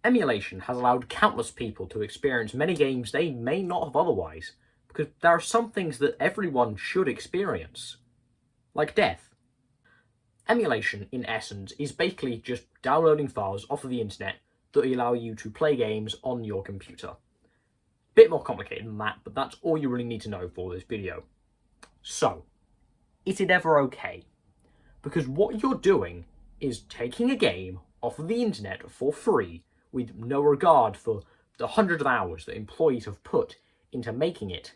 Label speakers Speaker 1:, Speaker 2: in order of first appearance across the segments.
Speaker 1: Emulation has allowed countless people to experience many games they may not have otherwise, because there are some things that everyone should experience, like death. Emulation, in essence, is basically just downloading files off of the internet that allow you to play games on your computer. Bit more complicated than that, but that's all you really need to know for this video. So, is it ever okay? Because what you're doing is taking a game off of the internet for free with no regard for the hundreds of hours that employees have put into making it.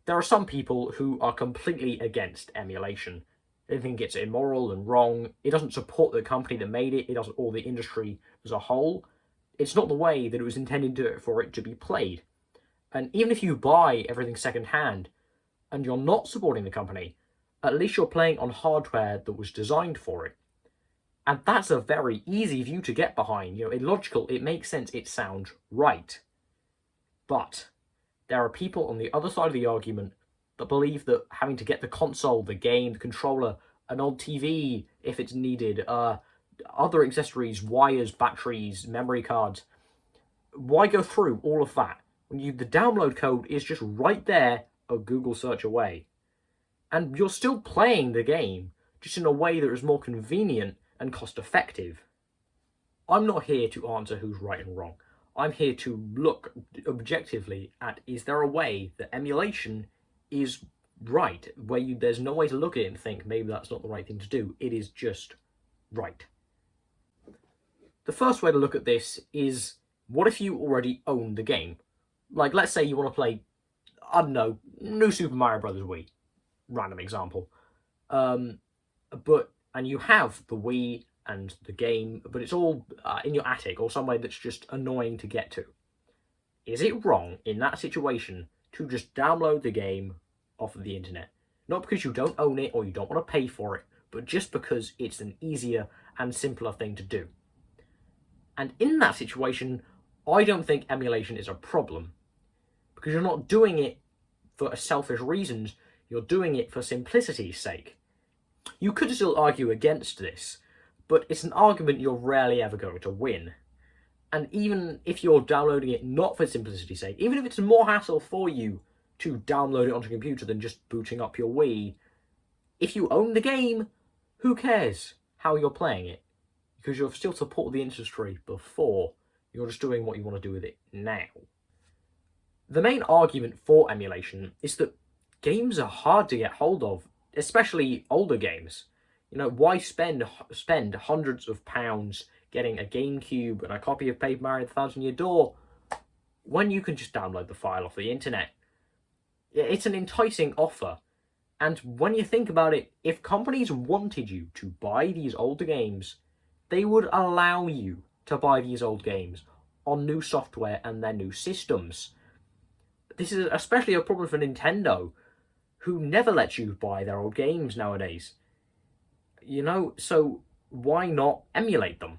Speaker 1: There are some people who are completely against emulation. They think it's immoral and wrong. It doesn't support the company that made it. It doesn't, or the industry as a whole. It's not the way that it was intended for it to be played. And even if you buy everything secondhand and you're not supporting the company, at least you're playing on hardware that was designed for it. And that's a very easy view to get behind. It's logical, it makes sense, it sounds right. But there are people on the other side of the argument that believe that having to get the console, the game, the controller, an old TV if it's needed, other accessories, wires, batteries, memory cards, why go through all of that when the download code is just right there a Google search away? And you're still playing the game, just in a way that is more convenient and cost-effective. I'm not here to answer who's right and wrong. I'm here to look objectively at, is there a way that emulation is right, where there's no way to look at it and think, maybe that's not the right thing to do. It is just right. The first way to look at this is, what if you already own the game? Like, let's say you want to play, I don't know, New Super Mario Bros. Wii. Random example. And you have the Wii and the game, but it's all in your attic or somewhere that's just annoying to get to. Is it wrong in that situation to just download the game off of the internet? Not because you don't own it or you don't want to pay for it, but just because it's an easier and simpler thing to do. And in that situation, I don't think emulation is a problem, because you're not doing it for selfish reasons, you're doing it for simplicity's sake. You could still argue against this, but it's an argument you're rarely ever going to win. And even if you're downloading it not for simplicity's sake, even if it's more hassle for you to download it onto a computer than just booting up your Wii, if you own the game, who cares how you're playing it? Because you've still supported the industry before, you're just doing what you want to do with it now. The main argument for emulation is that games are hard to get hold of, especially older games. Why spend hundreds of pounds getting a GameCube and a copy of Paper Mario: The Thousand Year Door when you can just download the file off the internet? It's an enticing offer. And when you think about it, if companies wanted you to buy these older games, they would allow you to buy these old games on new software and their new systems. This is especially a problem for Nintendo, who never lets you buy their old games nowadays. So why not emulate them?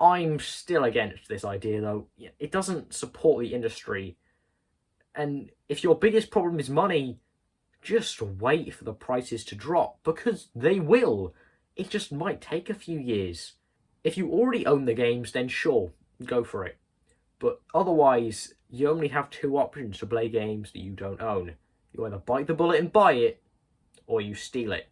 Speaker 1: I'm still against this idea, though. It doesn't support the industry. And if your biggest problem is money, just wait for the prices to drop, because they will. It just might take a few years. If you already own the games, then sure, go for it. But otherwise, you only have two options to play games that you don't own. You either bite the bullet and buy it, or you steal it.